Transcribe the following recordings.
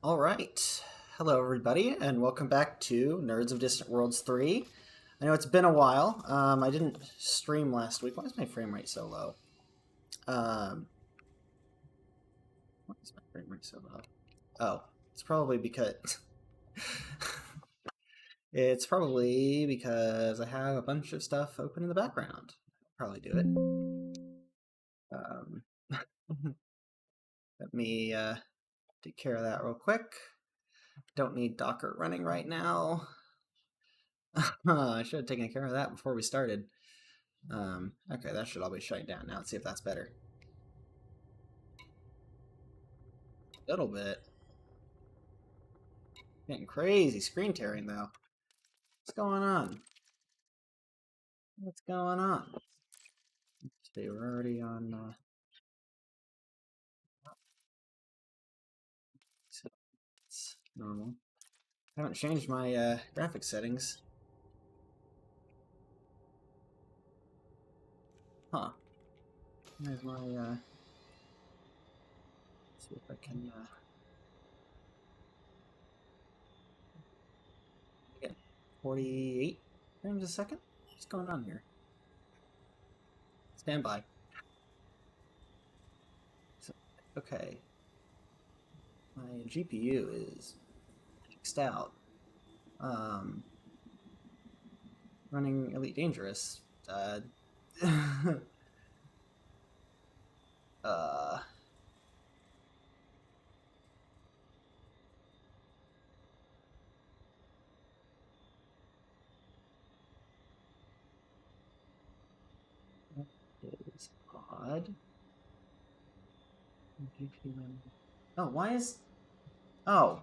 All right. Hello, everybody, and welcome back to Nerds of Distant Worlds 3. I know it's been a while. I didn't stream last week. Why is my frame rate so low? Why is my frame rate so low? Oh, it's probably because... it's probably because I have a bunch of stuff open in the background. I'll probably do it. Let me take care of that real quick. Don't need Docker running right now. I should have taken care of that before we started. Okay, that should all be shutting down now. Let's see if that's better. A little bit. Getting crazy screen tearing though. What's going on? What's going on? Let's see, we're already on so it's normal. I haven't changed my graphics settings. Huh. There's my let's see if I can get 48 frames a second? What's going on here? Stand by. So, okay. My GPU is maxed out. Running Elite Dangerous. Is odd. Oh, why is... Oh,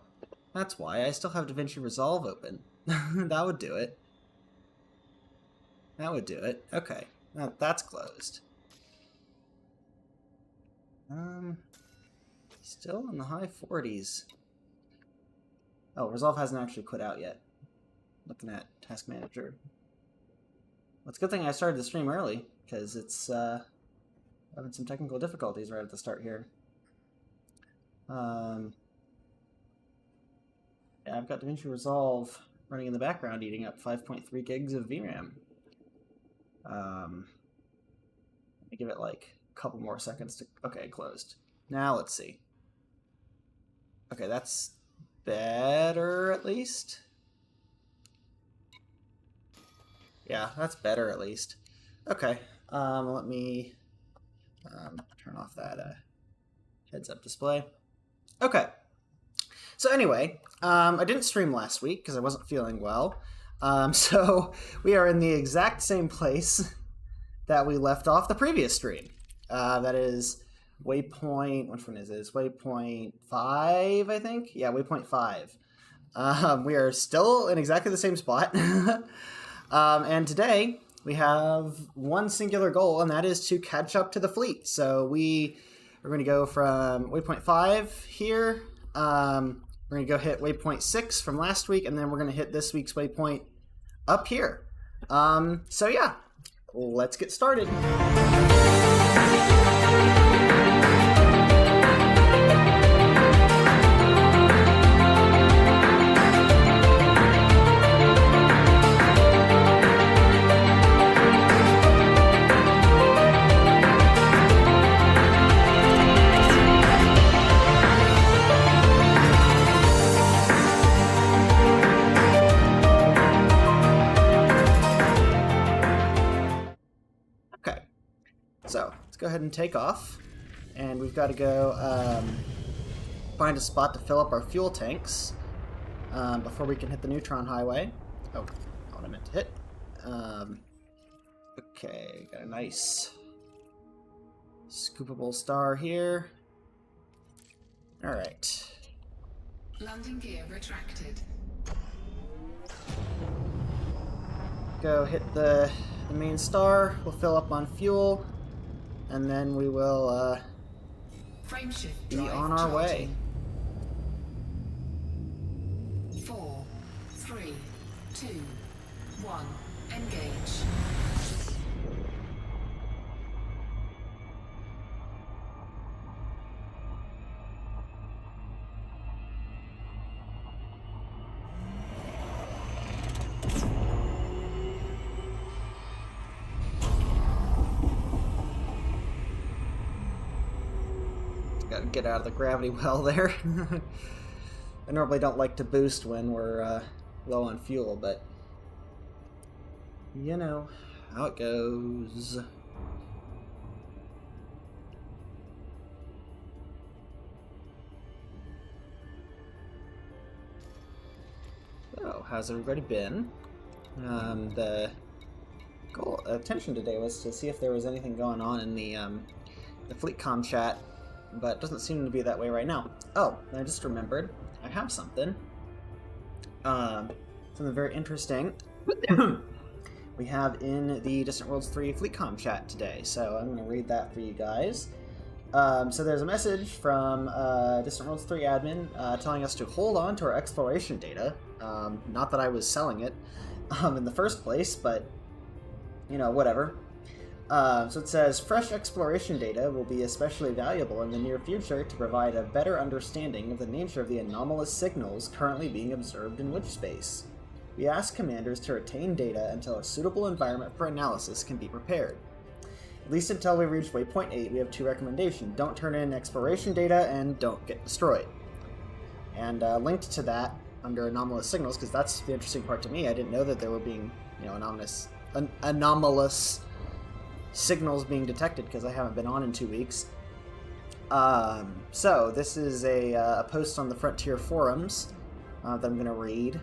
that's why. I still have DaVinci Resolve open. That would do it. That would do it. Okay. That's closed. Still in the high 40s. Oh, Resolve hasn't actually quit out yet. Looking at Task Manager. Well, it's a good thing I started the stream early, because it's having some technical difficulties right at the start here. Yeah, I've got DaVinci Resolve running in the background, eating up 5.3 gigs of VRAM. Let me give it like a couple more seconds to... Okay, closed. Now let's see. Okay, that's better at least. Yeah, that's better at least. Okay, let me turn off that heads-up display. Okay. So anyway, I didn't stream last week because I wasn't feeling well. So we are in the exact same place that we left off the previous stream. That is waypoint, which one is this? Waypoint 5, I think? Yeah, waypoint 5. We are still in exactly the same spot. And today we have one singular goal, and that is to catch up to the fleet. So we are going to go from waypoint 5 here. We're going to go hit waypoint 6 from last week, and then we're going to hit this week's waypoint up here. So yeah, let's get started. Go ahead and take off, and we've got to go find a spot to fill up our fuel tanks before we can hit the Neutron Highway. Oh, not what I meant to hit. Okay, got a nice scoopable star here. All right. Landing gear retracted. Go hit the main star. We'll fill up on fuel. And then we will be on our way. 4, 3, 2, 1, engage. get out of the gravity well there. I normally don't like to boost when we're low on fuel, but you know how it goes. So, how's everybody been? The goal attention today was to see if there was anything going on in the FleetCom chat, but it doesn't seem to be that way right now. Oh, I just remembered. I have something. Something very interesting. We have in the Distant Worlds 3 FleetCom chat today, so I'm going to read that for you guys. So there's a message from Distant Worlds 3 admin telling us to hold on to our exploration data. Not that I was selling it in the first place, but, you know, whatever. So it says, fresh exploration data will be especially valuable in the near future to provide a better understanding of the nature of the anomalous signals currently being observed in witch space. We ask commanders to retain data until a suitable environment for analysis can be prepared. At least until we reach Waypoint 8, we have two recommendations. Don't turn in exploration data, and don't get destroyed. And linked to that, under anomalous signals, because that's the interesting part to me. I didn't know that there were being, you know, anomalous signals being detected, because I haven't been on in 2 weeks. So, this is a post on the Frontier forums that I'm going to read.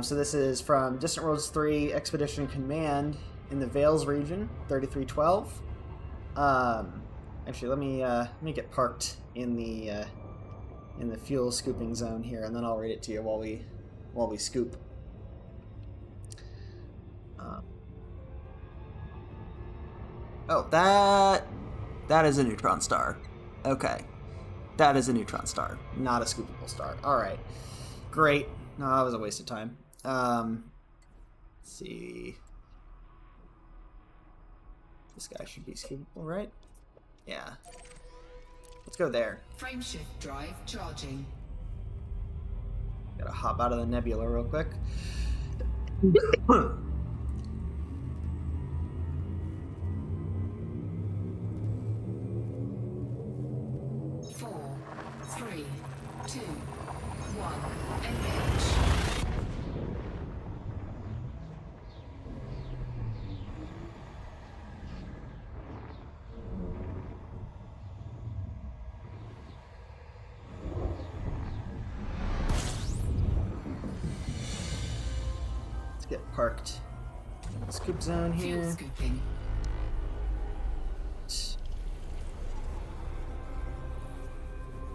So this is from Distant Worlds 3 Expedition Command in the Vales region, 3312. Actually, let me get parked in the fuel scooping zone here, and then I'll read it to you while we scoop. Oh, that is a neutron star. Okay, that is a neutron star, not a scoopable star. All right, great. No, that was a waste of time. Let's see. This guy should be scoopable, right? Yeah. Let's go there. Frameshift drive charging. Gotta hop out of the nebula real quick. 4, 3, 2, 1, engage. Let's get parked. Scoop zone here. Fuel scooping.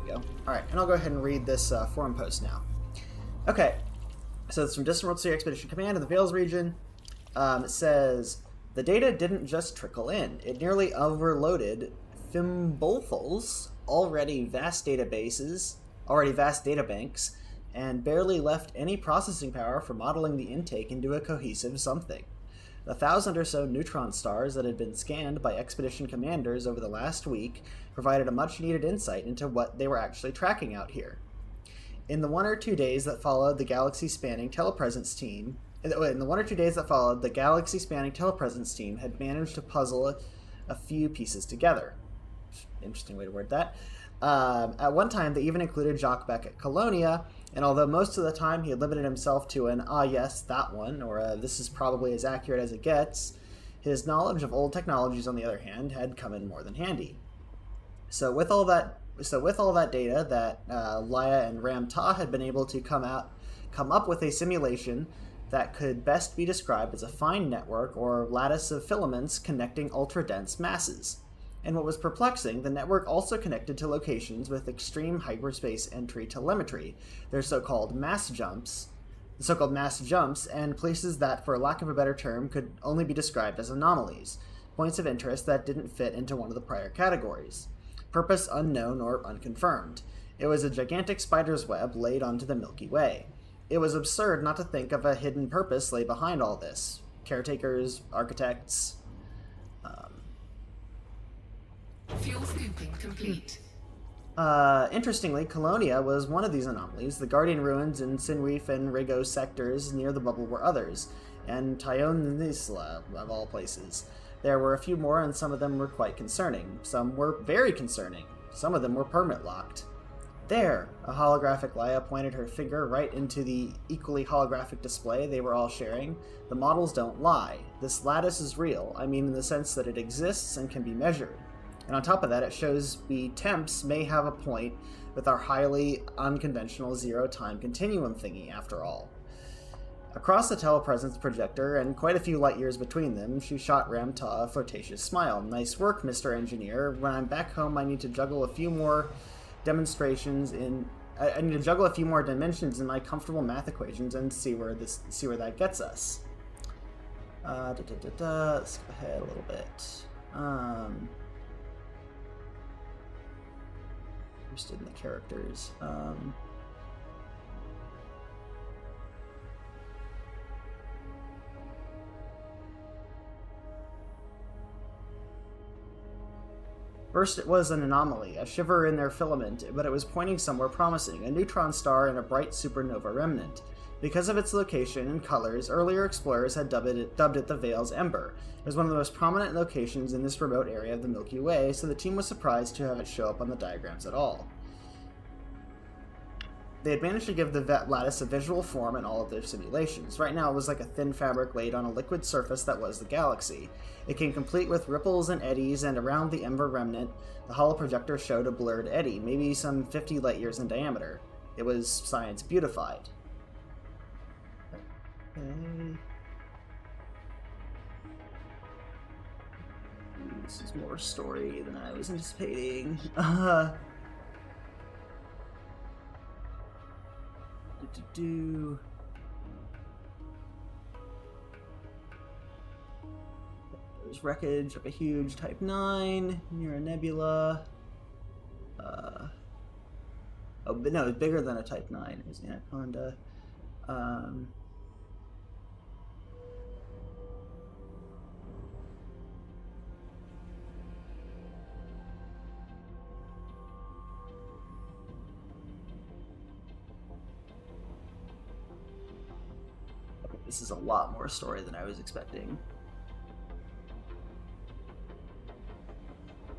Go. Alright, and I'll go ahead and read this forum post now. Okay, so it's from Distant Worlds 3 Expedition Command in the Vales region. It says, the data didn't just trickle in. It nearly overloaded Fimbulthal's already vast databanks, and barely left any processing power for modeling the intake into a cohesive something. The 1,000 or so neutron stars that had been scanned by expedition commanders over the last week provided a much-needed insight into what they were actually tracking out here. In the 1 or 2 days that followed, the galaxy-spanning telepresence team had managed to puzzle a few pieces together. Interesting way to word that. At one time, they even included Jacques Beck at Colonia, and although most of the time he had limited himself to an, ah yes, that one, or a, this is probably as accurate as it gets, his knowledge of old technologies, on the other hand, had come in more than handy. So with all that data that Laya and Ram Tah had been able to come up with a simulation that could best be described as a fine network or lattice of filaments connecting ultra-dense masses. And what was perplexing, the network also connected to locations with extreme hyperspace entry telemetry, their so-called mass jumps, and places that, for lack of a better term, could only be described as anomalies, points of interest that didn't fit into one of the prior categories. Purpose unknown or unconfirmed. It was a gigantic spider's web laid onto the Milky Way. It was absurd not to think of a hidden purpose lay behind all this. Caretakers, architects. Fuel scooping complete. Interestingly, Colonia was one of these anomalies. The Guardian ruins in Sinreef and Rigo sectors near the bubble were others, and Tyone Nisla, of all places. There were a few more, and some of them were quite concerning. Some were very concerning. Some of them were permit locked. There! A holographic Leia pointed her finger right into the equally holographic display they were all sharing. The models don't lie. This lattice is real. I mean in the sense that it exists and can be measured. And on top of that, it shows we temps may have a point with our highly unconventional zero-time continuum thingy, after all. Across the telepresence projector, and quite a few light years between them, she shot Ramtaw a flirtatious smile. Nice work, Mr. Engineer. When I'm back home, I need to juggle a few more demonstrations in... I need to juggle a few more dimensions in my comfortable math equations and see where that gets us. Let's go ahead a little bit. Interested in the characters. First it was an anomaly, a shiver in their filament, but it was pointing somewhere promising, a neutron star in a bright supernova remnant. Because of its location and colors, earlier explorers had dubbed it the Vale's Ember. It was one of the most prominent locations in this remote area of the Milky Way, so the team was surprised to have it show up on the diagrams at all. They had managed to give the lattice a visual form in all of their simulations. Right now it was like a thin fabric laid on a liquid surface that was the galaxy. It came complete with ripples and eddies, and around the Ember remnant, the holoprojector showed a blurred eddy, maybe some 50 light years in diameter. It was science beautified. Okay. This is more story than I was anticipating. There's wreckage of a huge Type 9 near a nebula. Oh, but no, it's bigger than a Type 9. It was Anaconda. This is a lot more story than I was expecting.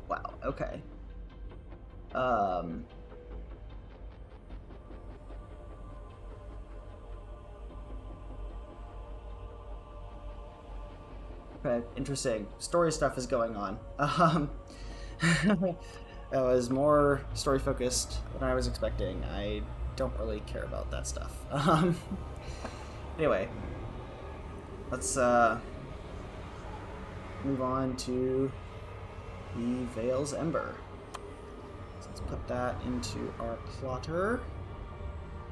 Wow, okay. Okay, interesting. Story stuff is going on. That was more story focused than I was expecting. I don't really care about that stuff. Anyway. Let's move on to the Vale's Ember. So let's put that into our plotter.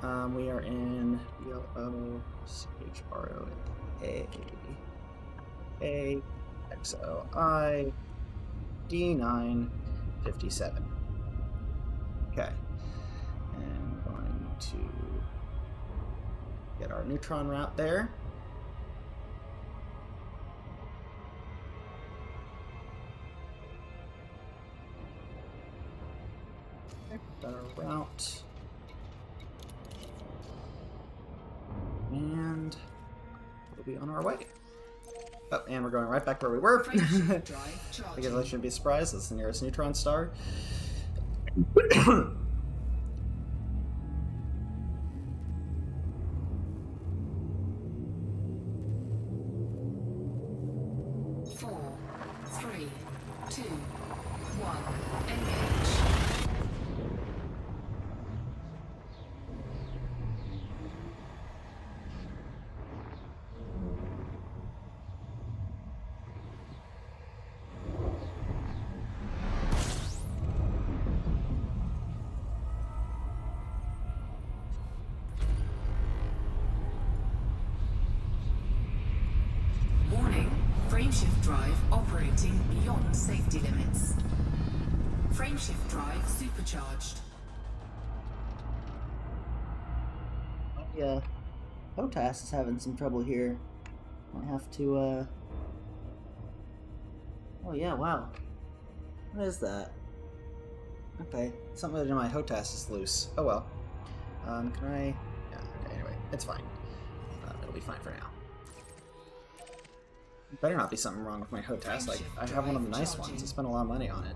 We are in VLOCHROA D957. Okay. And we're going to get our neutron route there. Our route, and we'll be on our way. Oh, and we're going right back where we were. Because I shouldn't be surprised. That's the nearest neutron star. 4, 3, 2, 1, engage. Frameshift drive operating beyond safety limits. Frameshift drive supercharged. Yeah, HOTAS is having some trouble here. I have to, Oh yeah, wow. What is that? Okay, something in my HOTAS is loose. Oh well. Can I... Yeah, okay, anyway, it's fine. It'll be fine for now. Better not be something wrong with my HOTAS. Like, I have one of the nice ones. I spent a lot of money on it.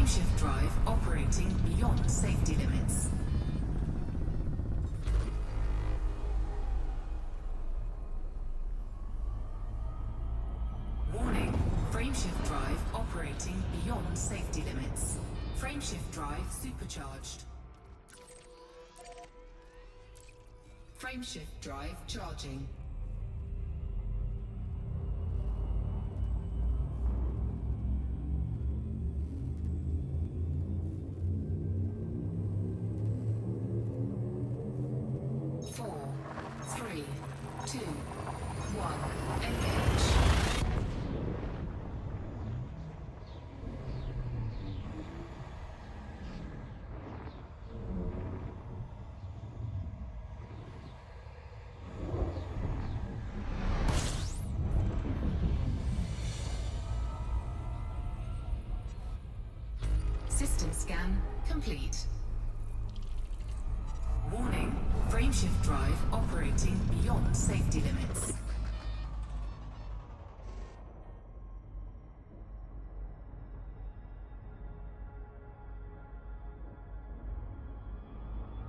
Frameshift drive operating beyond safety limits. Warning, frameshift drive operating beyond safety limits. Frameshift drive supercharged. Frameshift drive charging. Four, three, two, one, engage. System scan complete. Warning, frameshift drive operating beyond safety limits.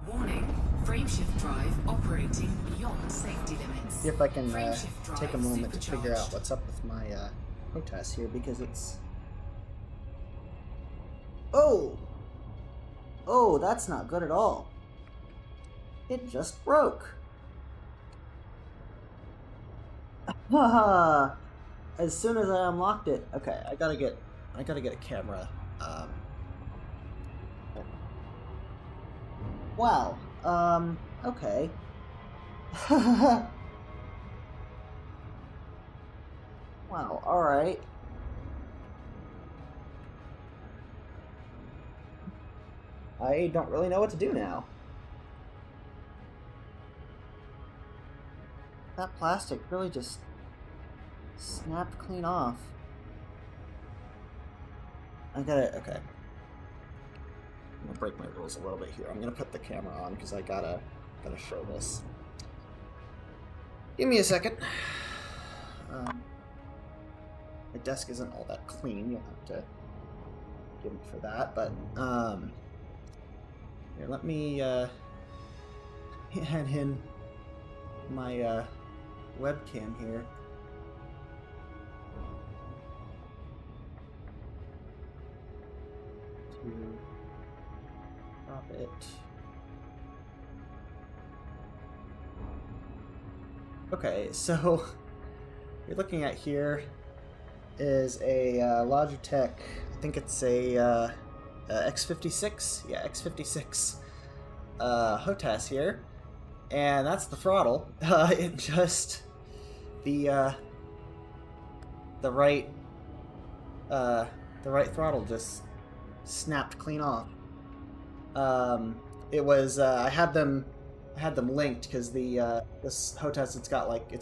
Warning, frameshift drive operating beyond safety limits. See if I can Frameshift take a drive moment to figure out supercharged. what's up with my HOTAS here, because it's... Oh! Oh, that's not good at all. It just broke. Haha! As soon as I unlocked it. Okay, I gotta get a camera. Wow. Okay. Wow, alright. I don't really know what to do now. That plastic really just snapped clean off. Okay. I'm gonna break my rules a little bit here. I'm gonna put the camera on because I gotta show this. Give me a second. My desk isn't all that clean. You'll have to give me for that. But here, let me add in my webcam here. To drop it. Okay, so you're looking at here is a Logitech. I think it's a X56. Yeah, X56 HOTAS here, and that's the throttle. It just the right throttle just snapped clean off. It was I had them linked because the this HOTAS it's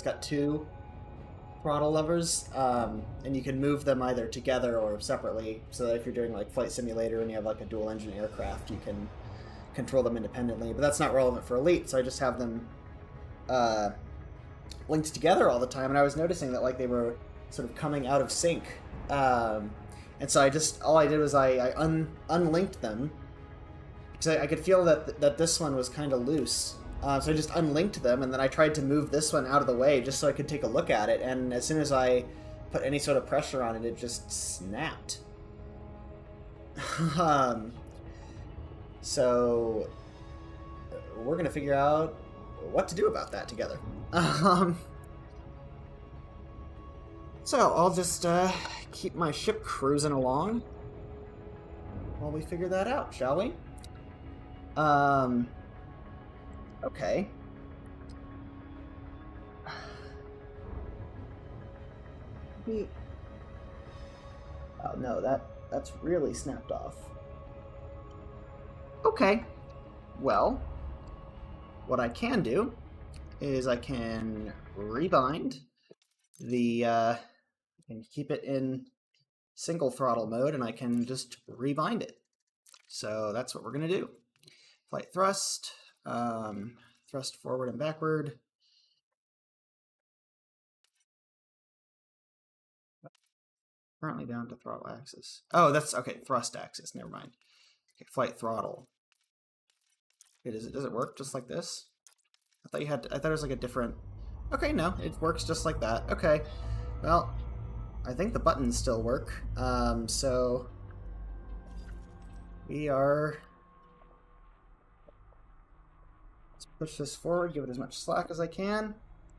got two throttle levers, and you can move them either together or separately, so that if you're doing like Flight Simulator and you have like a dual engine aircraft, you can control them independently. But that's not relevant for Elite, so I just have them linked together all the time, and I was noticing that like they were sort of coming out of sync, and so all I did was I unlinked them because I could feel that this one was kind of loose. So I just unlinked them, and then I tried to move this one out of the way just so I could take a look at it, and as soon as I put any sort of pressure on it, it just snapped. So we're going to figure out what to do about that together. So I'll just keep my ship cruising along while we figure that out, shall we? Okay. Oh no, that's really snapped off. Okay. Well, what I can do is I can rebind the and keep it in single throttle mode, and I can just rebind it. So that's what we're gonna do. Flight thrust. Thrust forward and backward. Currently down to throttle axis. Oh, that's okay. Thrust axis. Never mind. Okay, flight throttle. Okay, does it work just like this? I thought you had. I thought it was like a different. Okay, no, it works just like that. Okay, well, I think the buttons still work. So we are. Let's push this forward. Give it as much slack as I can,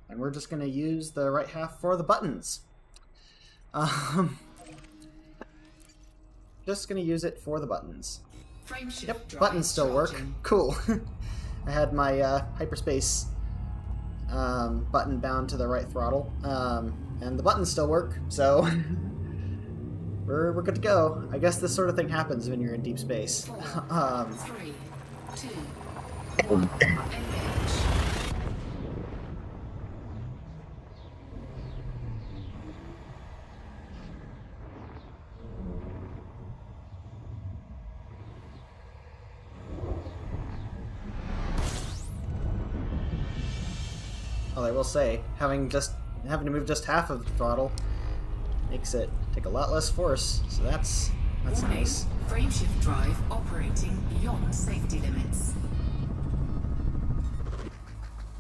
and we're just going to use the right half for the buttons. Just going to use it for the buttons. Yep, buttons still work. Cool. I had my hyperspace button bound to the right throttle, and the buttons still work, so we're good to go. I guess this sort of thing happens when you're in deep space. 4, 3, 2, 1, engage. Well, I will say, having to move just half of the throttle makes it take a lot less force, so that's Warning, nice. frameshift drive operating beyond safety limits.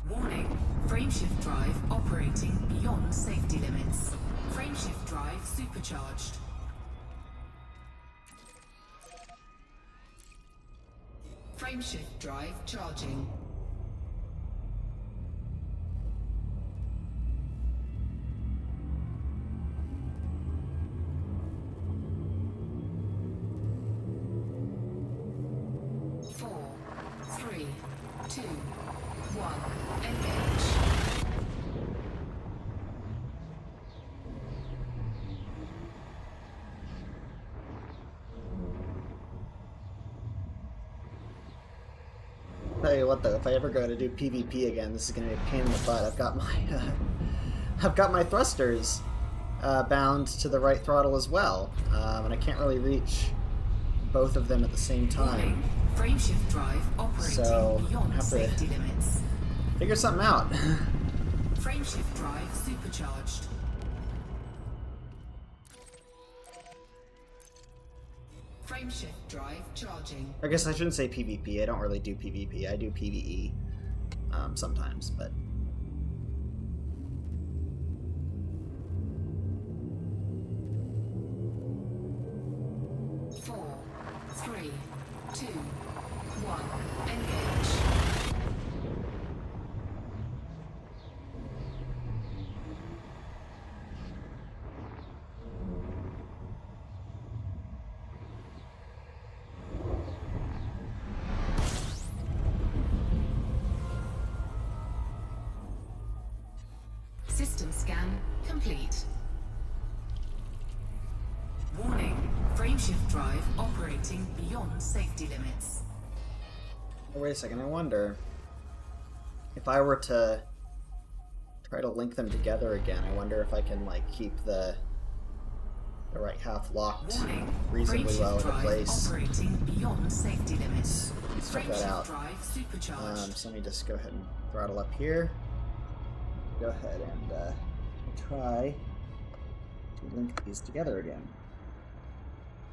Warning, frameshift drive operating beyond safety limits. Frameshift drive supercharged. Frameshift drive charging. Tell you what though, if I ever go to do PvP again, this is gonna be a pain in the butt. I've got my thrusters bound to the right throttle as well, and I can't really reach both of them at the same time. Frameshift drive operating So beyond I have safety to limits. figure something out. Frameshift drive supercharged. Frameshift drive charging. I guess I shouldn't say PvP. I don't really do PvP. I do PvE sometimes, but. Four, three, two, one, engage. System scan complete. Warning, frameshift drive operating beyond safety limits. Oh, wait a second. I wonder if I were to try to link them together again. I wonder if I can like keep the right half locked Warning, reasonably well into drive place. operating beyond safety limits. Let's check that Frameshift out. drive supercharged. So let me just go ahead and throttle up here. Go ahead and try to link these together again.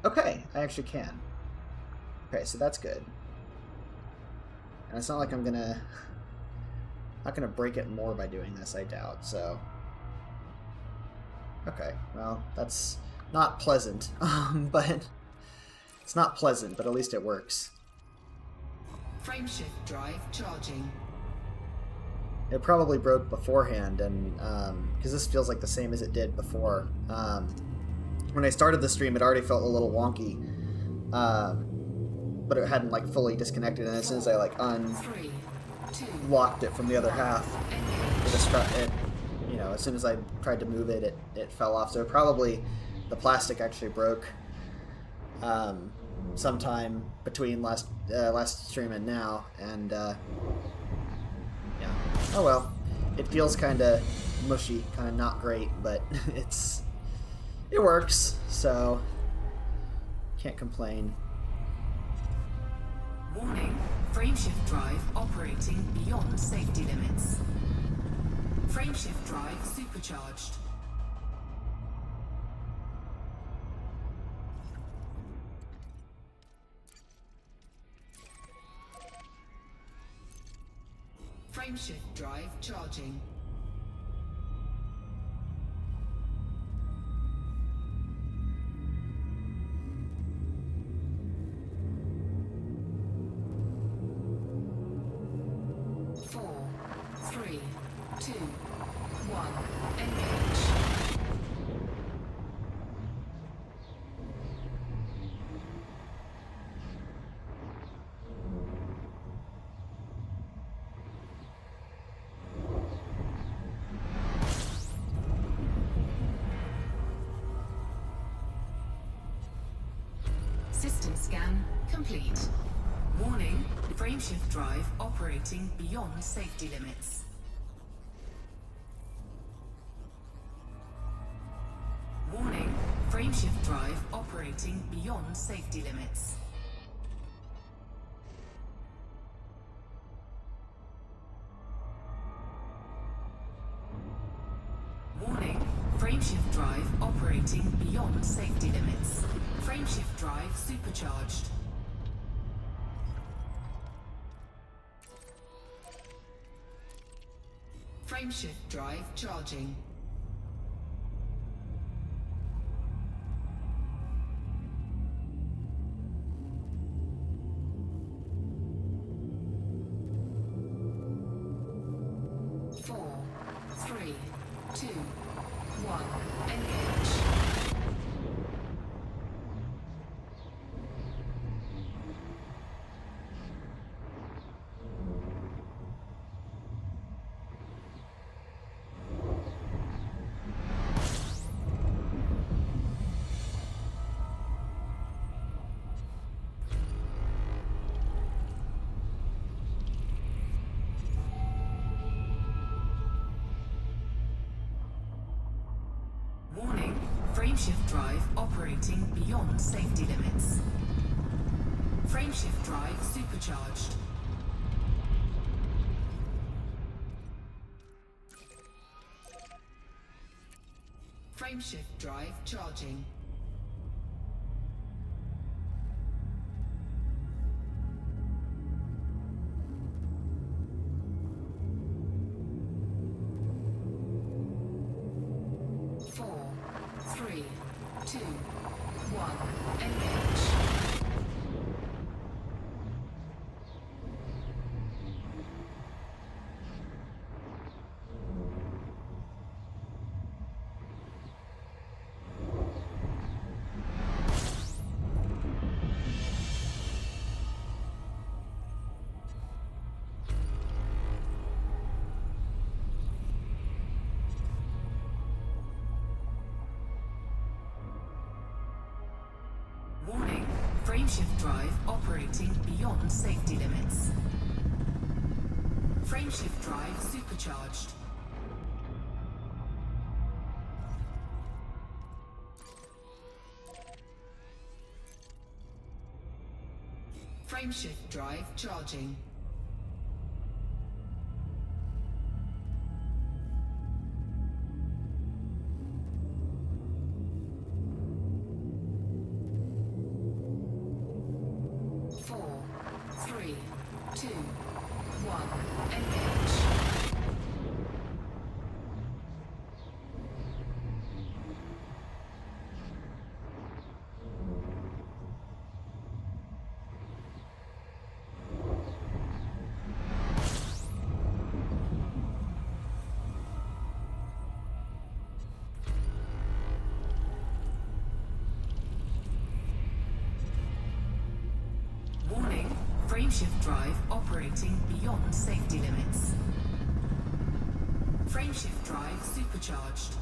Okay, I actually can. Okay, so that's good. And it's not like I'm not gonna break it more by doing this, I doubt, so. Okay, well, that's not pleasant, but it's not pleasant, but at least it works. Frameshift drive charging. It probably broke beforehand, and because this feels like the same as it did before. When I started the stream, it already felt a little wonky, but it hadn't like fully disconnected. And as soon as I like Three, two, unlocked it from the other half, engage. As soon as I tried to move it, it fell off. So probably the plastic actually broke sometime between last stream and now, and yeah. Oh well, it feels kind of mushy, kind of not great, but it works, so can't complain. Warning, frameshift drive operating beyond safety limits. Frameshift drive supercharged. Frameshift drive charging. Four, three, two, one, engage. System scan complete. Warning, frameshift drive operating beyond safety limits. Warning, frameshift drive operating beyond safety limits. Warning, frameshift drive operating beyond safety limits. Frameshift drive supercharged. Frameshift drive charging. Four, three, two, one, engage. Warning, frameshift drive operating beyond safety limits. Frameshift drive supercharged. Frameshift drive charging. Four, three, two, one, engage. Warning, frameshift drive operating beyond safety limits. Frameshift drive supercharged. Frameshift drive charging. Four, three, two, one, engage. Warning, frameshift drive operating beyond safety limits. Frameshift drive supercharged.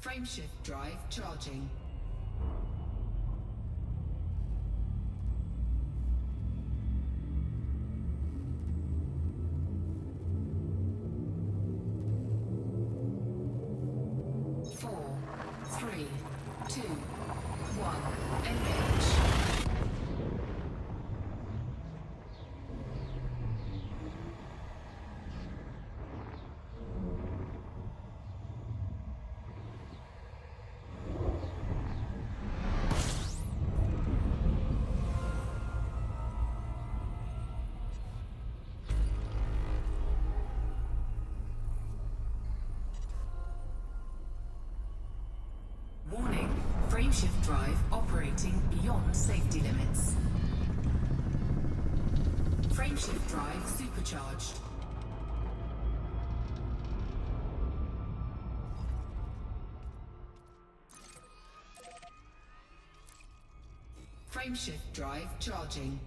Frameshift drive charging. Four, three, two, one, engage. Frameshift drive operating beyond safety limits. Frameshift drive supercharged. Frameshift drive charging.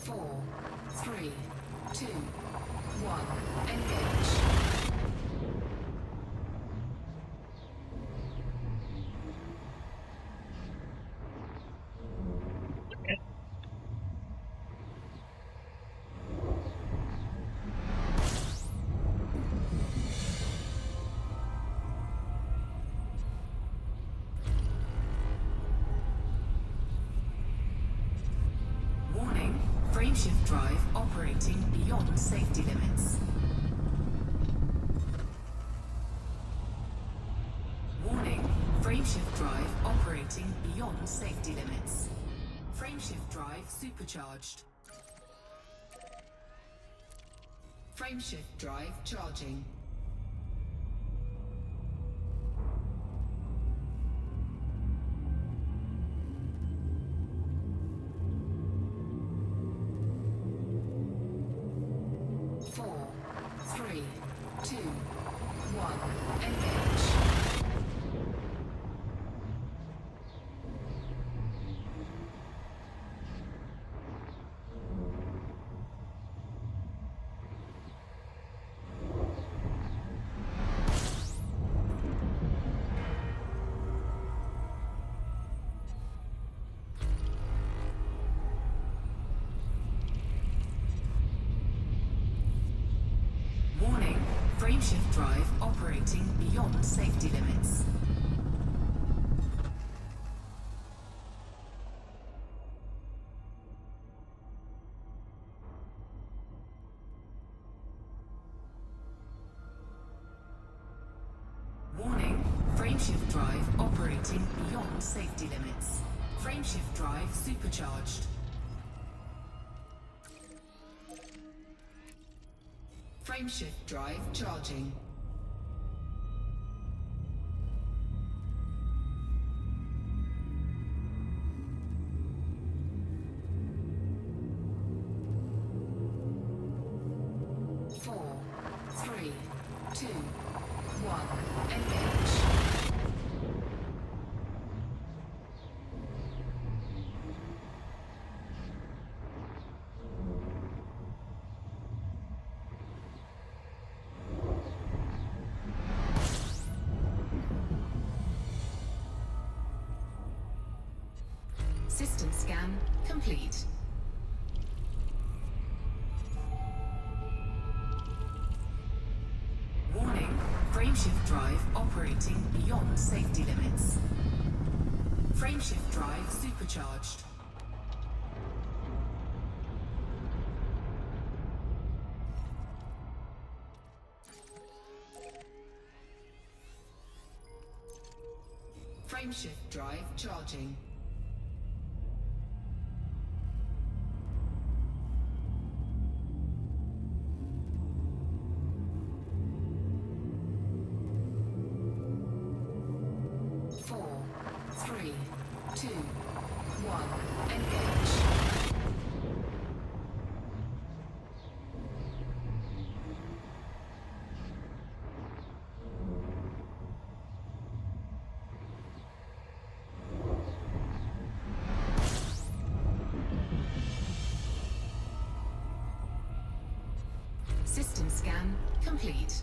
Four, three, two, one, engage. Warning, frameshift drive operating beyond safety limits. Warning, frameshift drive operating beyond safety limits. Frameshift drive supercharged. Frameshift drive charging. Four, three, two, one, engage. Warning, frameshift drive operating beyond safety limits. Warning, frameshift drive operating beyond safety limits. Frameshift drive supercharged. Frameshift drive charging. Four, three, two, one, engage. System scan complete. Warning, frameshift drive operating beyond safety limits. Frameshift drive supercharged. Frameshift drive charging. Four, three, two, one, engage. System scan complete.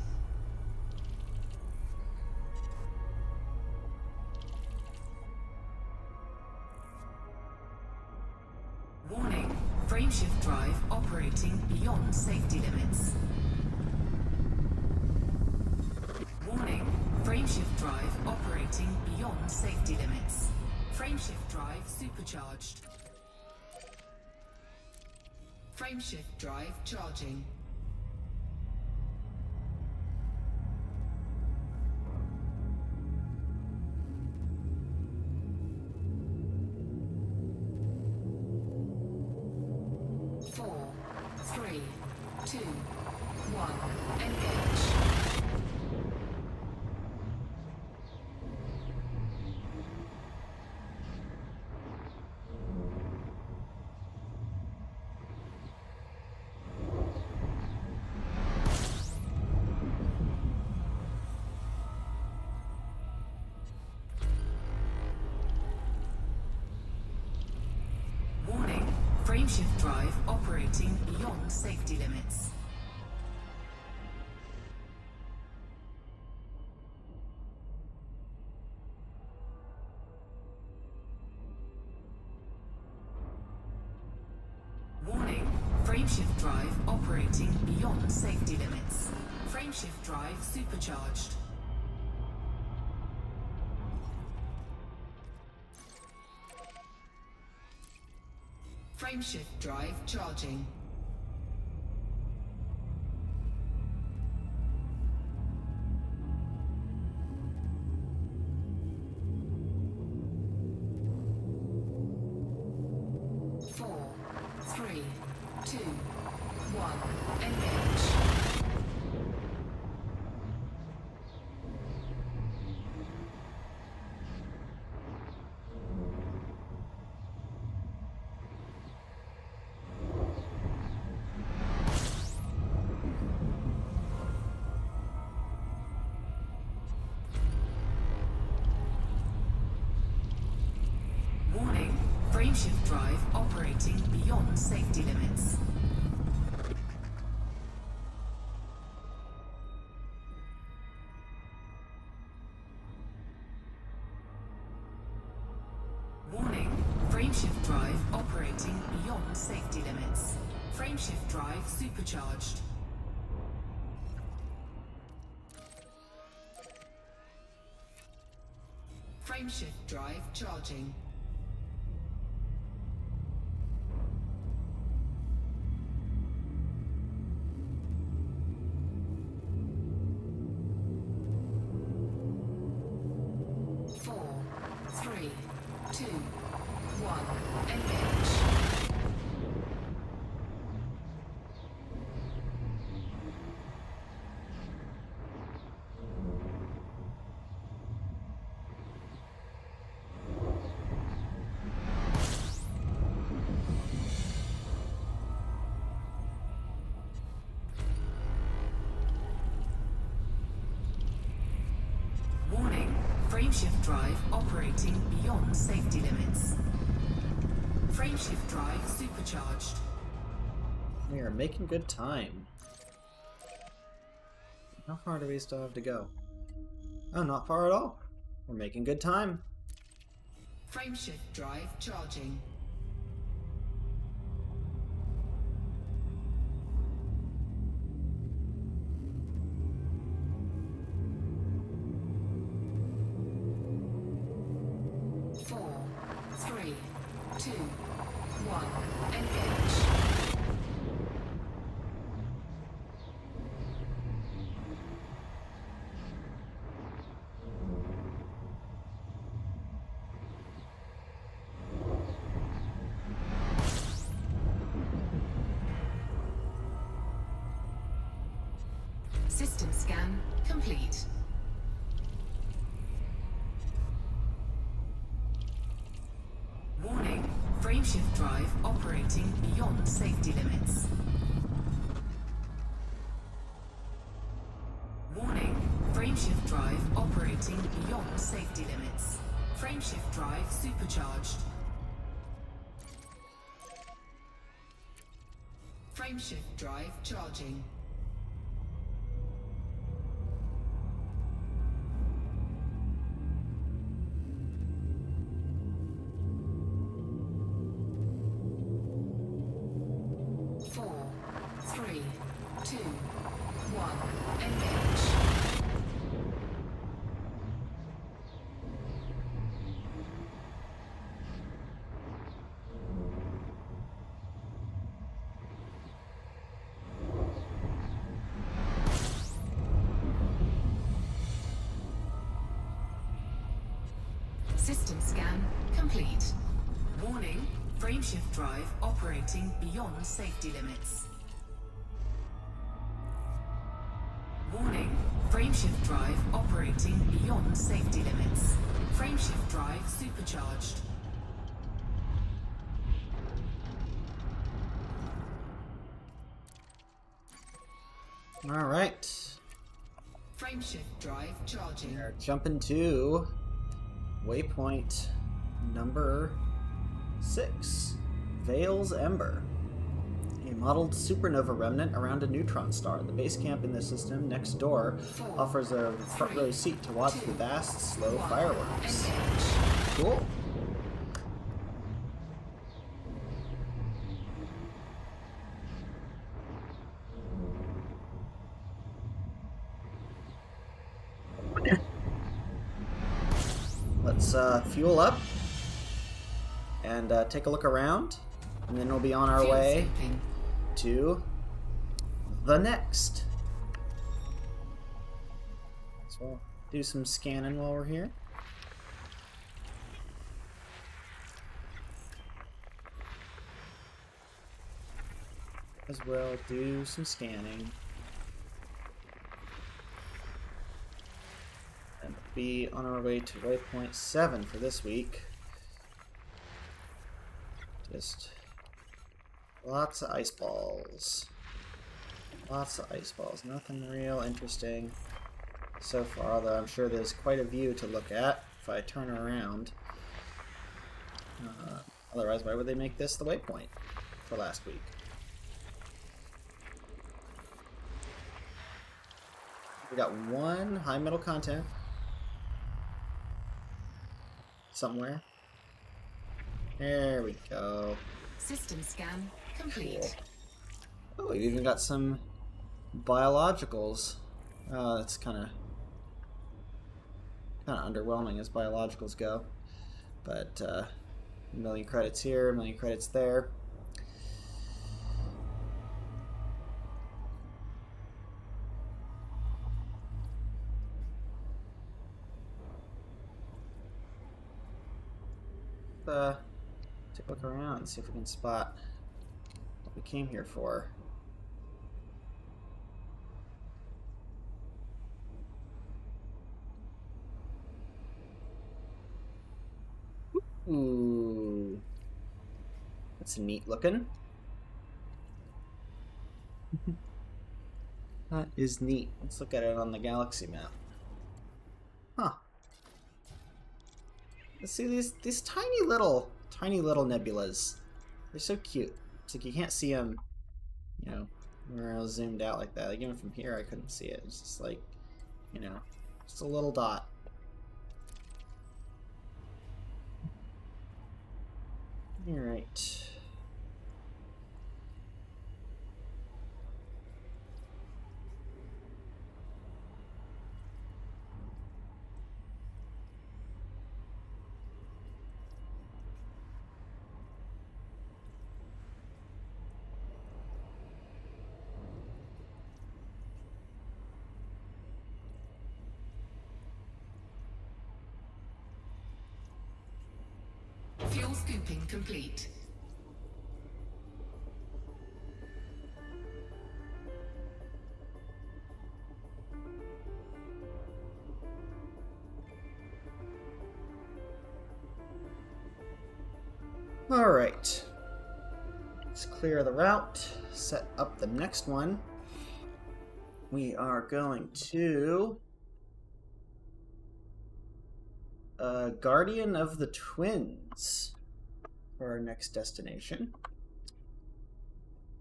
Warning, frameshift drive operating beyond safety limits. Warning, frameshift drive operating beyond safety limits. Frameshift drive supercharged. Frameshift drive charging. Frameshift drive operating beyond safety limits. Warning, frameshift drive operating beyond safety limits. Frameshift drive supercharged. Frameshift drive charging. Four, three, two, one, engage. Warning, frameshift drive operating beyond safety limits. Warning, frameshift drive operating beyond safety limits. Frameshift drive supercharged. Frameshift drive charging. Four, three, two, one, engage. Warning, frameshift drive operating beyond safety limits. Frameshift drive supercharged. We are making good time. How far do we still have to go? Oh, not far at all. We're making good time. Frameshift drive charging. Four, three, two, one, engage. System scan complete. Warning, frameshift drive operating beyond safety limits. Warning, frameshift drive operating beyond safety limits. Frameshift drive supercharged. Frameshift drive charging. Four, three, two, one, engage. System scan complete. Warning, frameshift drive operating beyond safety limits. Warning, frameshift drive operating beyond safety limits. Frameshift drive supercharged. All right. Frameshift drive charging. We're jumping to waypoint number 6. Vale's Ember. A modeled supernova remnant around a neutron star. The base camp in the system next door offers a front row seat to watch the vast, slow fireworks. Cool. Let's fuel up and take a look around, and then we'll be on our Fuel way scooping. to the next. So we'll do some scanning while we're here. As well, do some scanning. And be on our way to waypoint 7 for this week. Just lots of ice balls. Lots of ice balls. Nothing real interesting so far, although I'm sure there's quite a view to look at if I turn around. Otherwise, why would they make this the waypoint for last week? We got one high metal content somewhere. There we go. System scan complete. Oh, we even got some biologicals. That's kind of underwhelming as biologicals go. But a million credits here, a million credits there. Take a look around and see if we can spot what we came here for. Ooh, that's neat looking. That is neat. Let's look at it on the galaxy map. Huh. Let's see these tiny little nebulas. They're so cute. It's like you can't see them, you know, when I was zoomed out like that. Like even from here, I couldn't see it. It's just like, you know, just a little dot. All right. Fuel scooping complete. All right. Let's clear the route. Set up the next one. We are going to Guardian of the Twins for our next destination.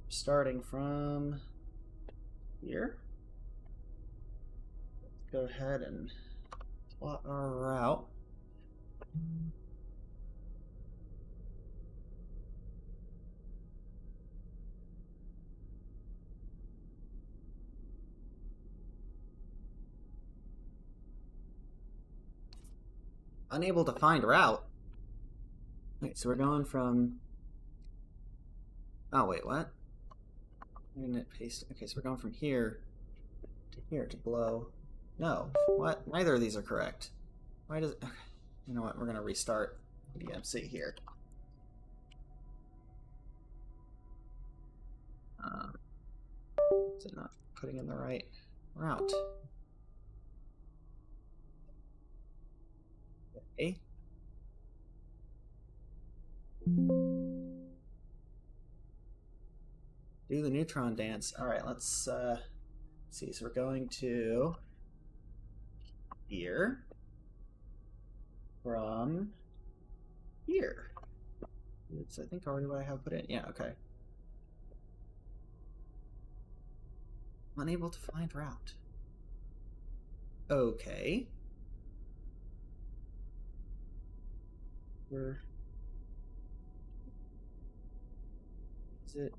Starting from here. Let's go ahead and plot our route. Unable to find route. Wait, so we're going from... Oh, wait, what? Unit paste. Okay, so we're going from here to below. No, what? Neither of these are correct. Why does... Okay. You know what? We're going to restart DMC here. Is it not putting in the right route? Okay. Do the neutron dance. All right, let's see. So we're going to here from here. It's, I think, already what I have put in. Yeah, okay. Unable to find route. Okay. Where is it?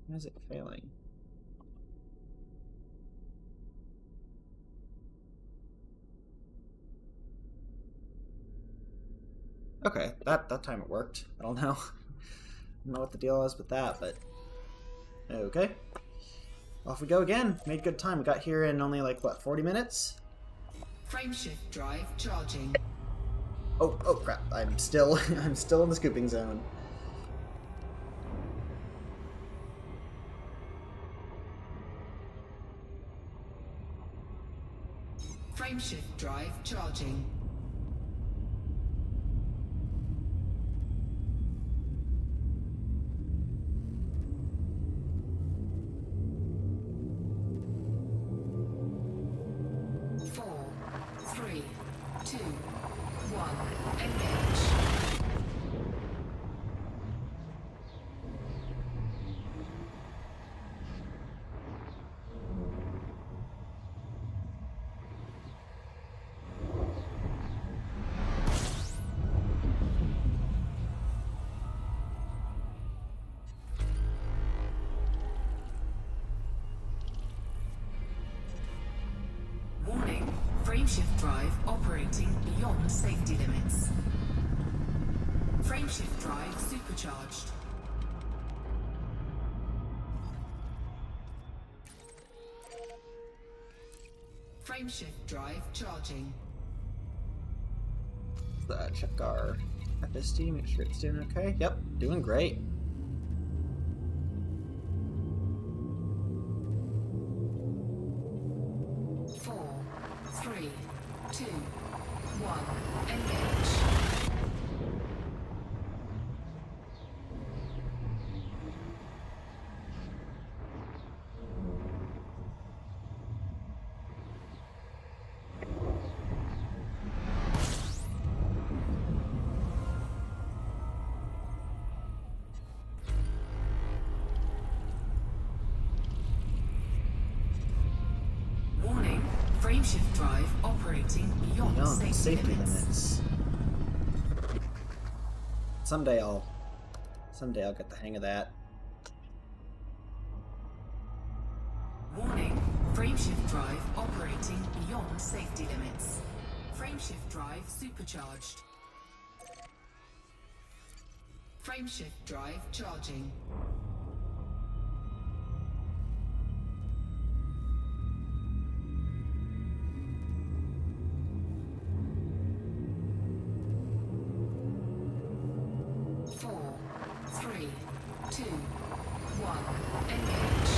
Why is it failing? Okay, that time it worked. I don't know. I don't know what the deal is with that, but okay. Off we go again. Made good time. We got here in only like what, 40 minutes? Frameshift drive charging. Oh crap. I'm still I'm still in the scooping zone. Frameshift drive charging. Four, three, two, one, engage. Warning, frameshift drive operating beyond safety limits. Frameshift drive supercharged. Frameshift drive charging. Check our FSD, make sure it's doing okay. Yep, doing great. Four, three, two, one, engage. Warning, frameshift drive operating beyond Beyond safety limits. Someday I'll get the hang of that. Warning, frameshift drive operating beyond safety limits. Frameshift drive supercharged. Frameshift drive charging. Four, three, two, one, engage.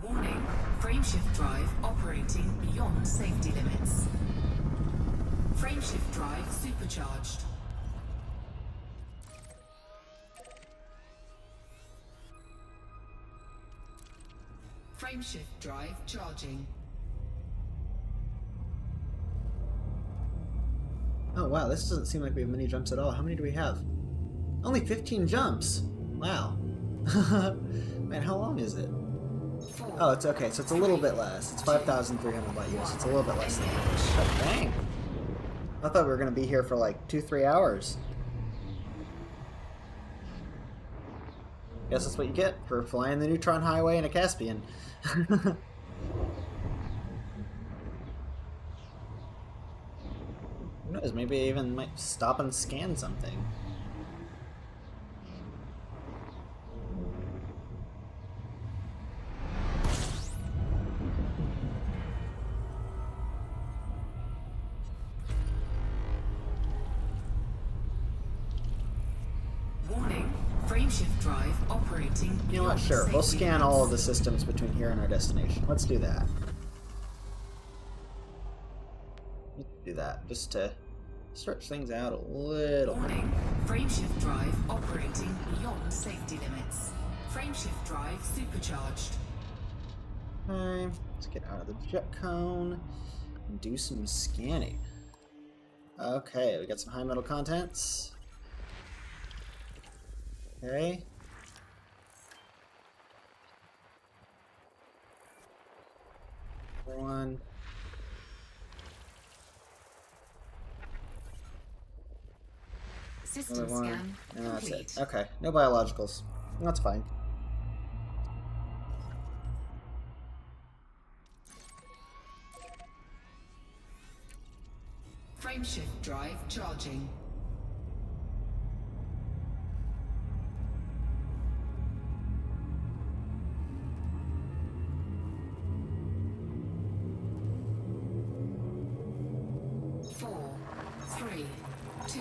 Warning, frameshift drive operating beyond safety limits. Frameshift drive supercharged. Frameshift drive charging. Oh wow, this doesn't seem like we have many jumps at all. How many do we have? Only 15 jumps! Wow. Man, how long is it? Four, Oh, it's okay, so it's a little bit less. It's 5,300 light years. It's a little bit less than that. Oh, dang. I thought we were going to be here for like 2-3 hours. Guess that's what you get for flying the Neutron Highway in a Caspian. Who knows, maybe I even might stop and scan something. Frameshift drive operating You know what? beyond Sure. We'll safety scan limits. all of the systems between here and our destination. Let's do that. Let's do that just to stretch things out a little bit. Warning, frameshift drive operating beyond safety limits. Frameshift drive supercharged. Okay, let's get out of the jet cone and do some scanning. Okay, we got some high metal contents. Okay. One. System Another one. scan And that's complete. it. Okay, no biologicals. That's fine. Frameshift drive charging. Four, three, two,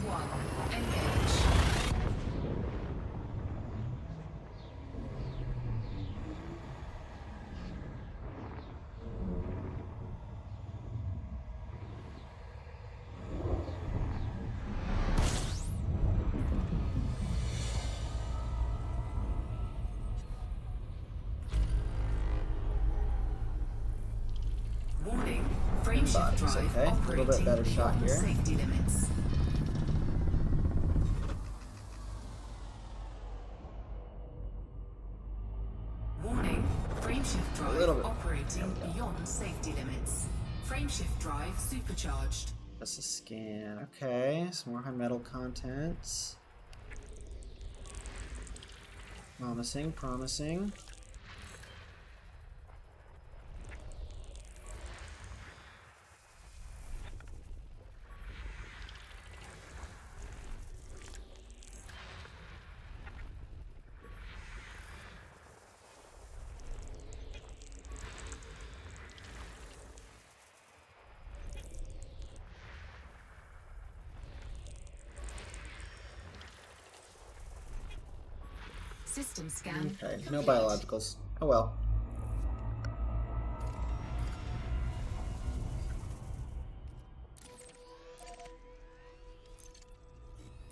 one, engage. Warning, frameshift Bodies, drive okay. A little operating bit better shot beyond here. safety limits. Warning, frameshift little drive bit. operating beyond safety limits. Frameshift drive supercharged. Just a scan. Okay, some more high metal contents. Promising, promising. System scan. Okay, no complete. biologicals. Oh well.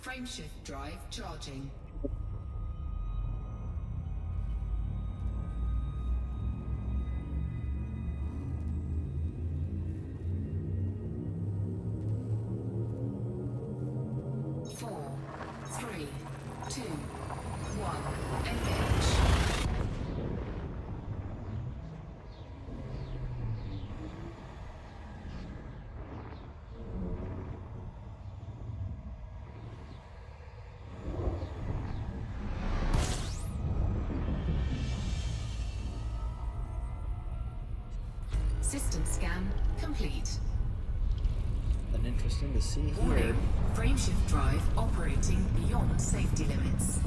Frameshift drive charging. Four, three, two, one, engage. System scan complete. Been interesting to see here. Warning, frameshift drive operating beyond safety limits.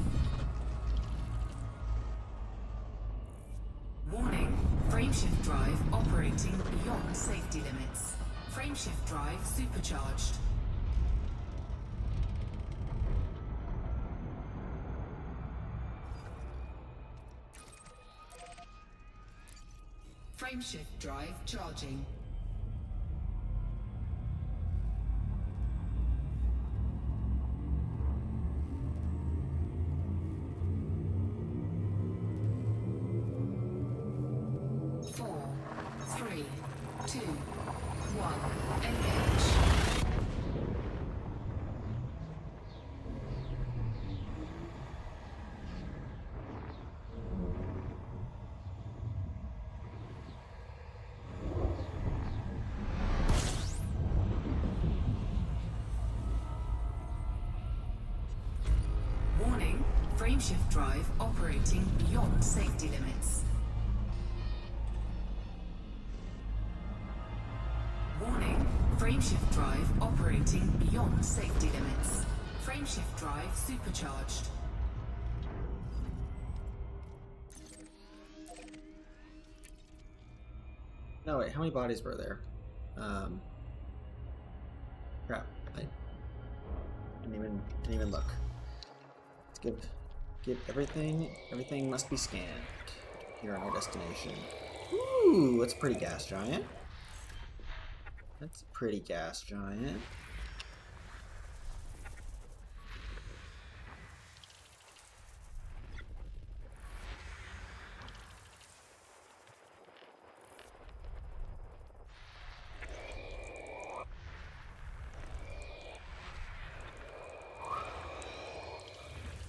Warning, frameshift drive operating beyond safety limits. Frameshift drive supercharged. Frameshift drive charging. Four, three, two, one, engage. Warning, frameshift drive operating beyond safety limits. Warning, frameshift drive operating beyond safety limits. Frameshift drive supercharged. No, wait, how many bodies were there? Crap. I didn't even look. Let's give everything. Everything must be scanned. Here on our destination. Ooh, that's a pretty gas giant. That's a pretty gas giant.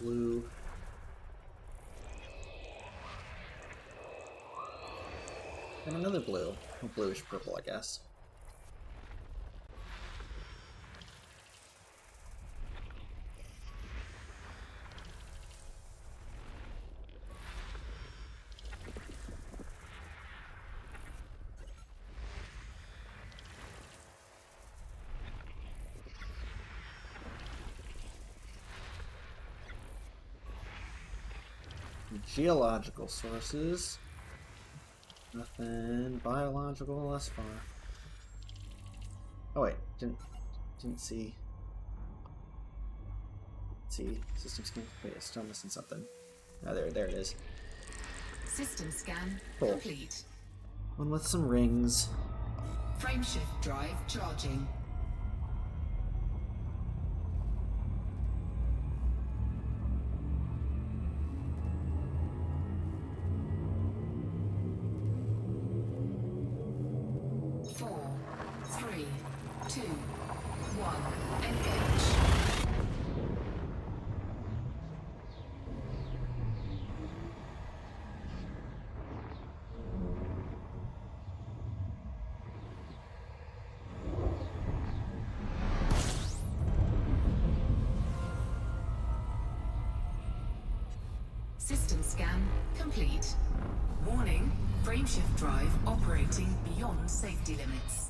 Blue. And another blue. Or bluish purple, I guess. Geological sources. Nothing biological thus far. Oh wait, didn't see. Let's see, system scan. Wait, still missing something. Oh, there it is. System scan Cool. complete. One with some rings. Frameshift drive charging. Four, three, two, one, engage. System scan complete. Warning, frameshift drive operating beyond safety limits.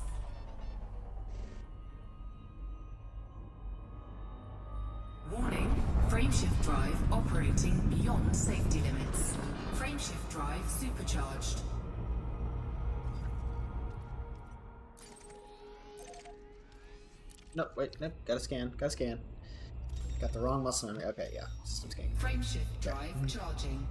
Warning, frameshift drive operating beyond safety limits. Frameshift drive supercharged. Nope, wait, nope, gotta scan. Got the wrong muscle memory. Okay, yeah, system scan. Frameshift drive charging.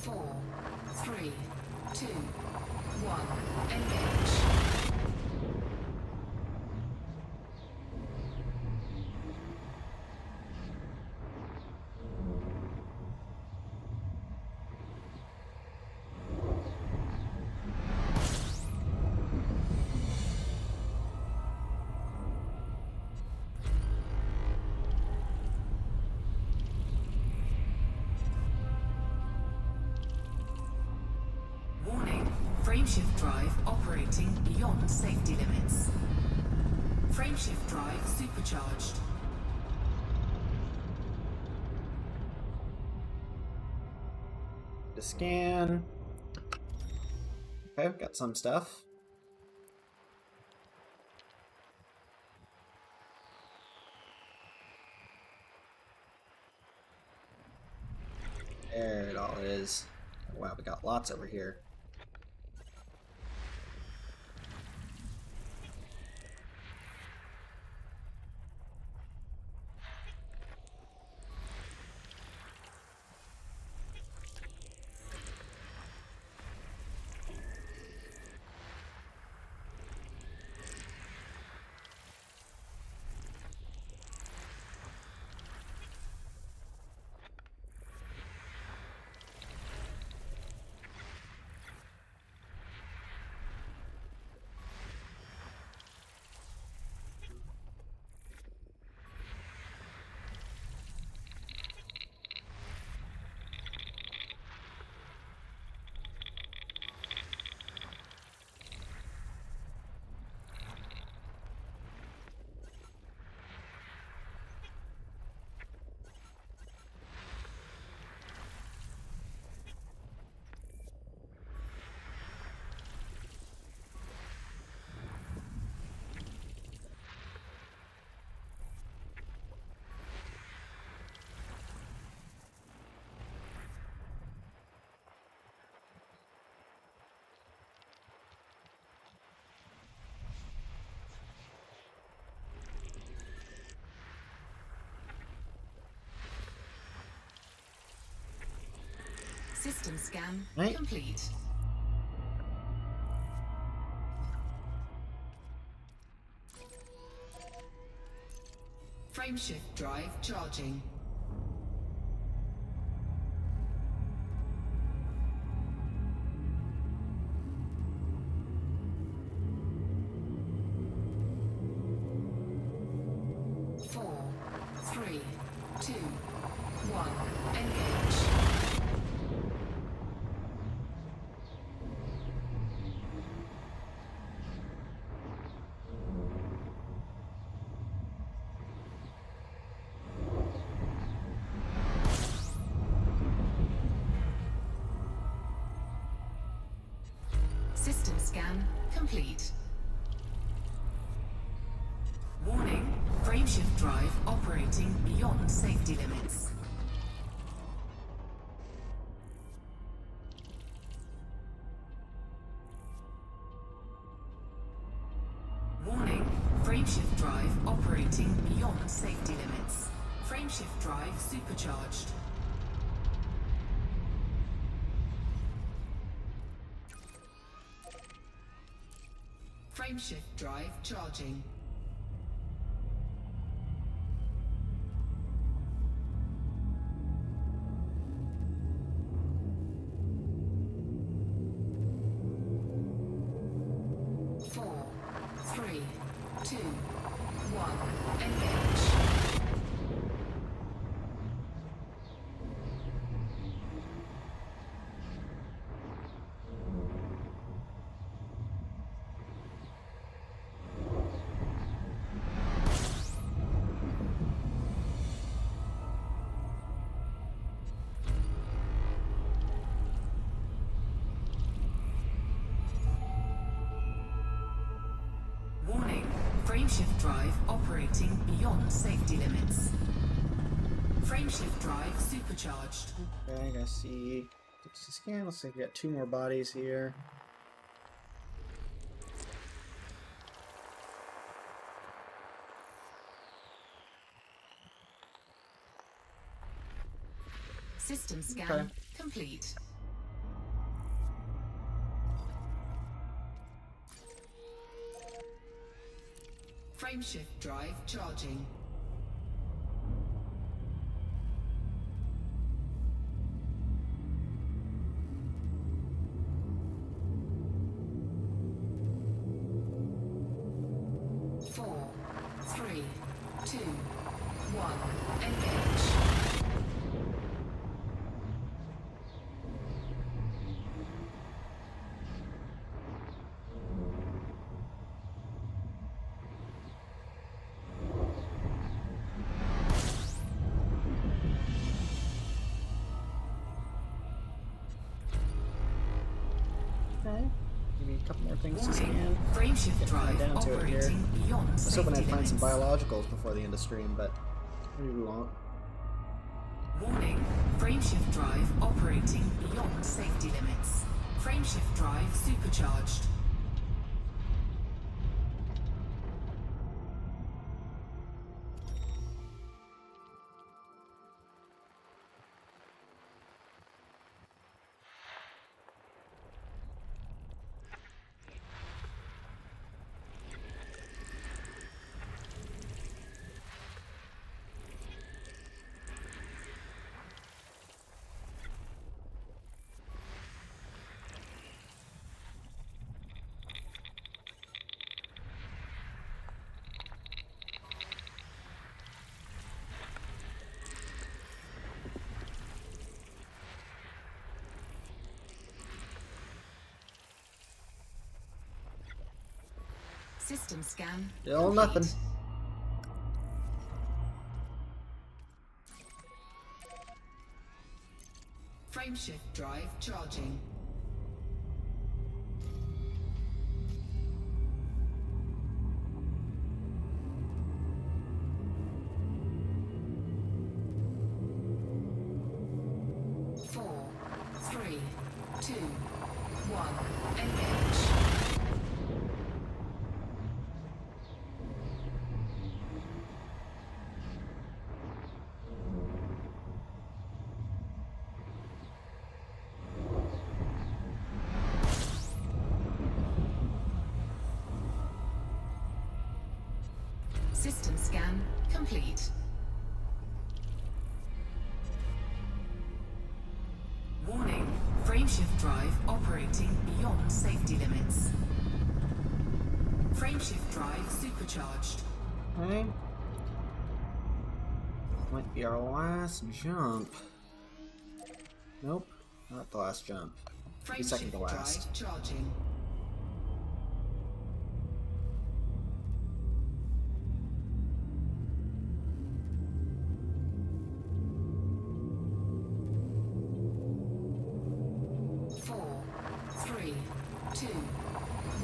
Four, three, two, one, engage. Warning, frameshift drive operating beyond safety limits. Frameshift drive supercharged. To scan. Okay, got some stuff. There it all is. Wow, we got lots over here. System scan Right. complete. Frameshift drive charging. Four, three, two, one, engage. System scan complete. Warning, frameshift drive operating beyond safety limits. Warning, frameshift drive operating beyond safety limits. Frameshift drive supercharged. Frameshift drive charging. Four, three, two, one, engage. Warning, frameshift drive operating beyond safety limits. Frameshift drive supercharged. Okay, I gotta see. Scan. Looks like we got 2 more bodies here. System scan Okay. complete. Frameshift drive charging. Four, three, two, one, engage. Okay. Give me a couple more things to Warning, scan. frameshift Getting drive down to it here. operating beyond I was safety hoping I'd find some limits. biologicals before the end of stream, but maybe we won't. Warning, frameshift drive operating beyond safety limits. Frameshift drive supercharged. System scan Still complete. nothing. Frameshift drive charging. Four, three, two, one, engage. System scan complete. Warning, frameshift drive operating beyond safety limits. Frameshift drive supercharged. Okay. Might be our last jump. Nope, not the last jump. Maybe second to Frameshift last. drive charging. Four, three, two,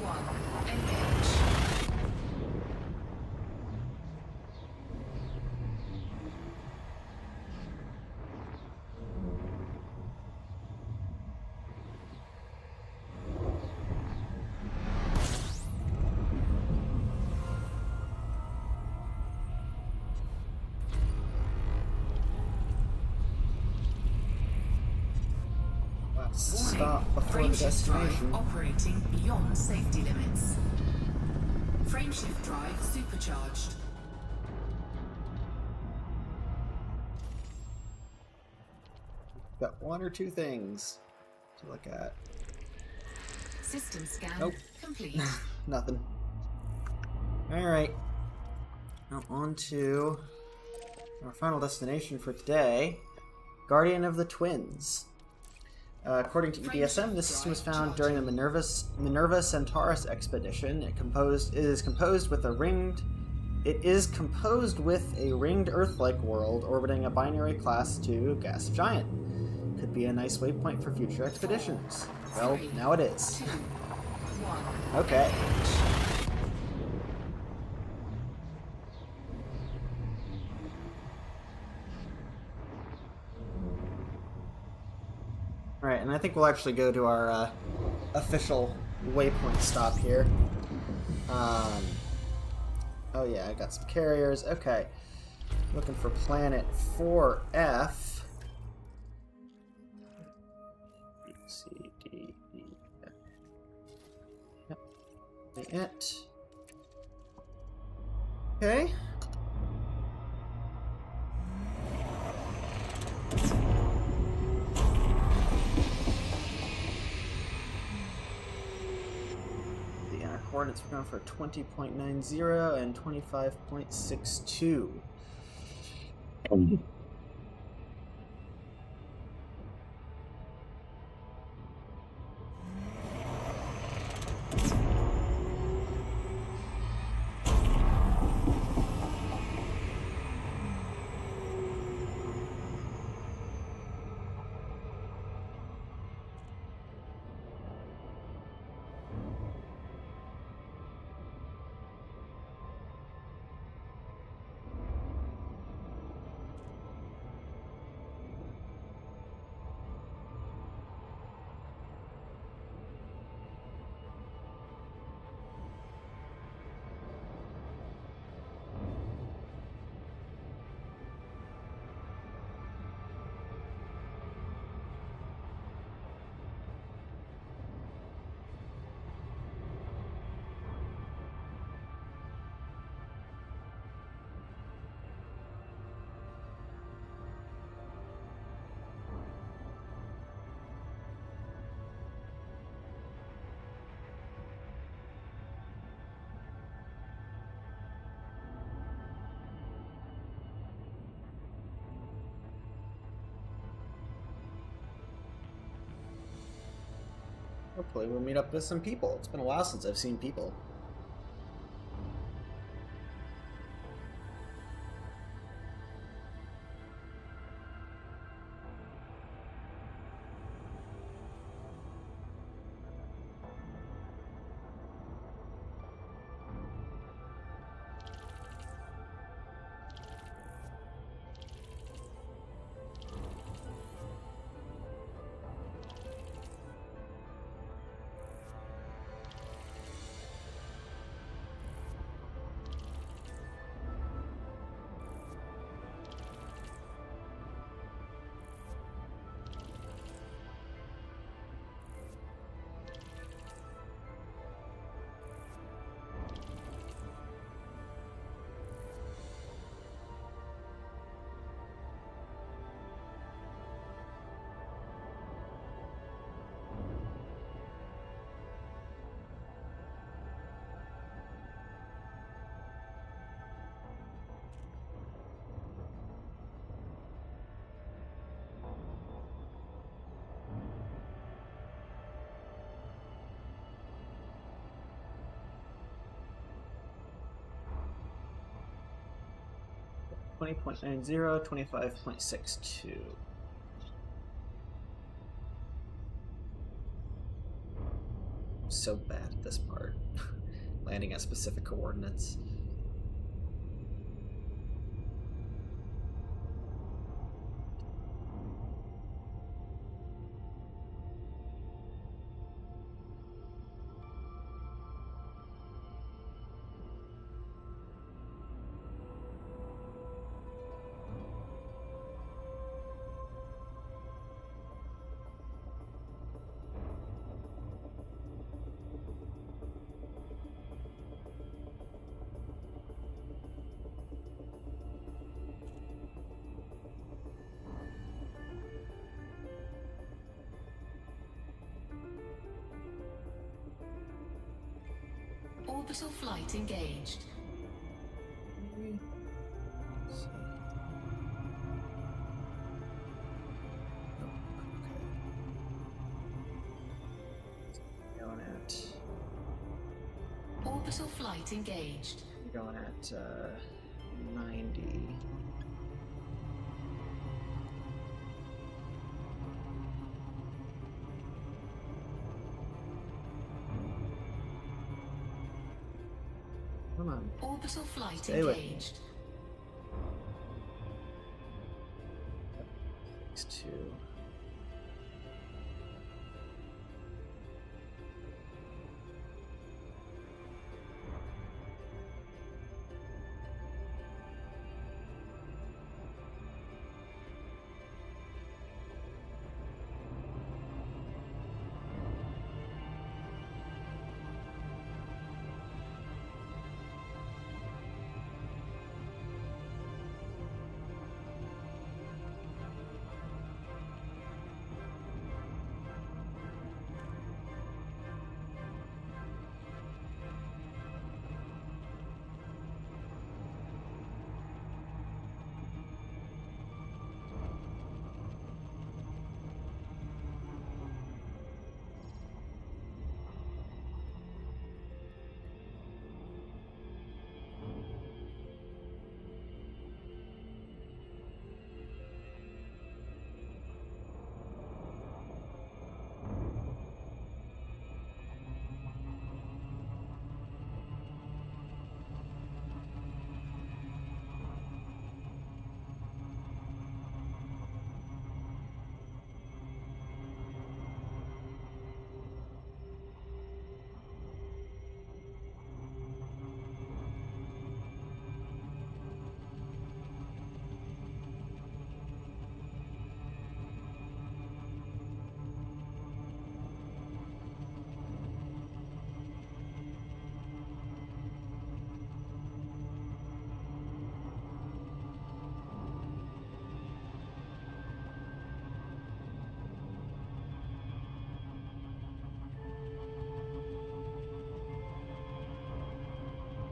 one. Engage. Let's Warning, stop before the frameshift drive destination. operating beyond safety limits. Frameshift drive supercharged. Got one or two things to look at. System scan Nope. complete. Nothing. Alright. Now on to our final destination for today. Guardian of the Twins. According to EDSM, this system was found during the Minerva Centaurus expedition. It is composed with a ringed Earth-like world orbiting a binary class 2 gas giant. Could be a nice waypoint for future expeditions. Well, now it is. 2, 1. Okay. Alright, and I think we'll actually go to our official waypoint stop here. Oh yeah, I got some carriers. Okay. Looking for planet 4F. B, C, D, E, F. Yep. It. Okay. Coordinates we're going for 20.90 and 25.62. Hopefully we'll meet up with some people. It's been a while since I've seen people. 20.90, 25.62. So bad at this part. Landing at specific coordinates. Orbital flight engaged. Let's see. Oh, okay. Going at. Orbital flight engaged. Going at 90. Come on. Orbital flight Stay with me. engaged. X2.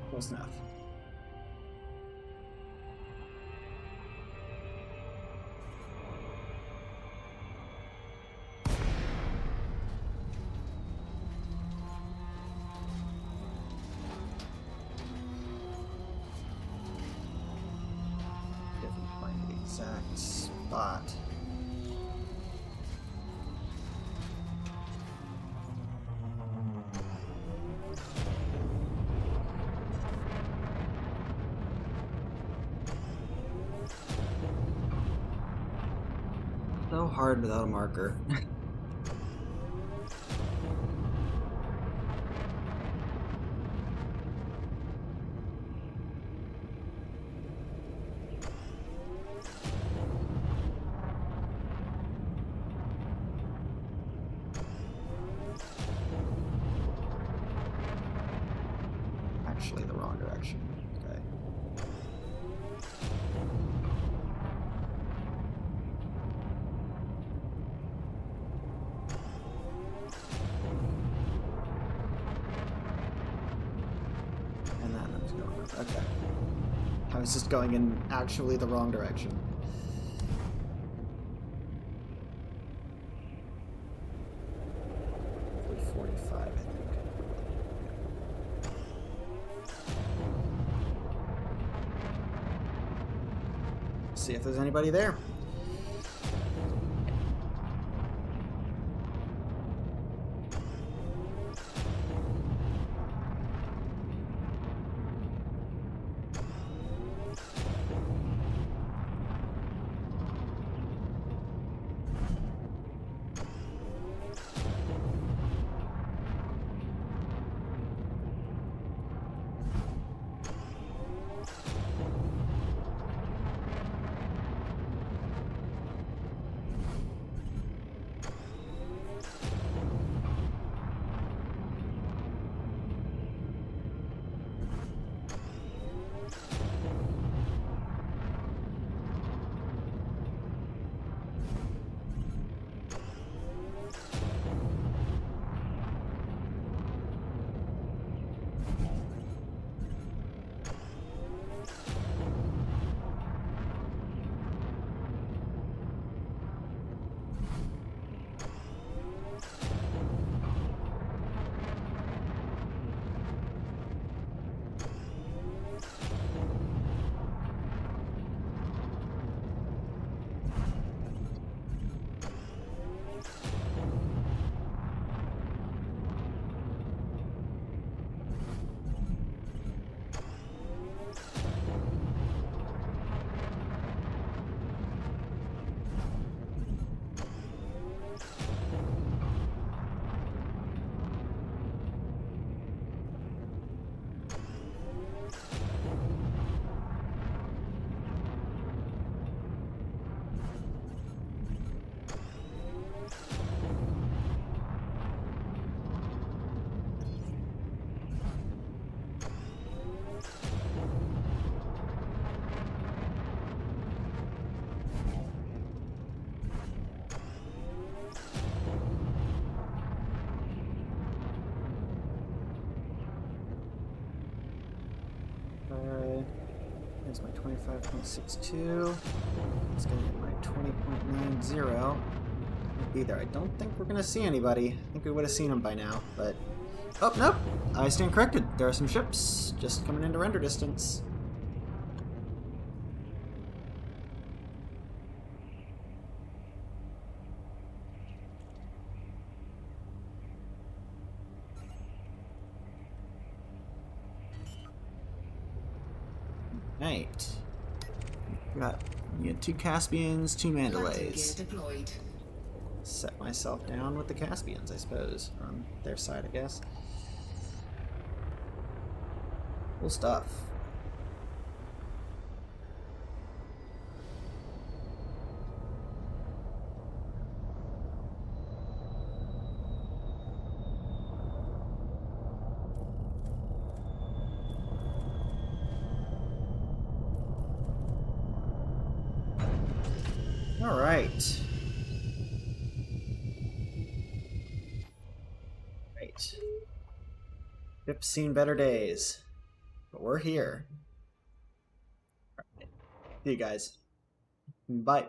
Close enough. Didn't find the exact spot. So hard without a marker. Actually, the wrong direction. Okay. And that one's going up. Okay. I was just going in actually the wrong direction. Hopefully 45, I think. See if there's anybody there. There's my 25.62. It's going to hit my 20.90. Be there. I don't think we're going to see anybody. I think we would have seen them by now, but... Oh, nope! I stand corrected. There are some ships just coming into render distance. Right. We got 2 Caspians, 2 Mandalays. Deployed. Set myself down with the Caspians, I suppose. On their side, I guess. Cool stuff. All right. Ship's seen better days, but we're here. All right. See you guys. Bye.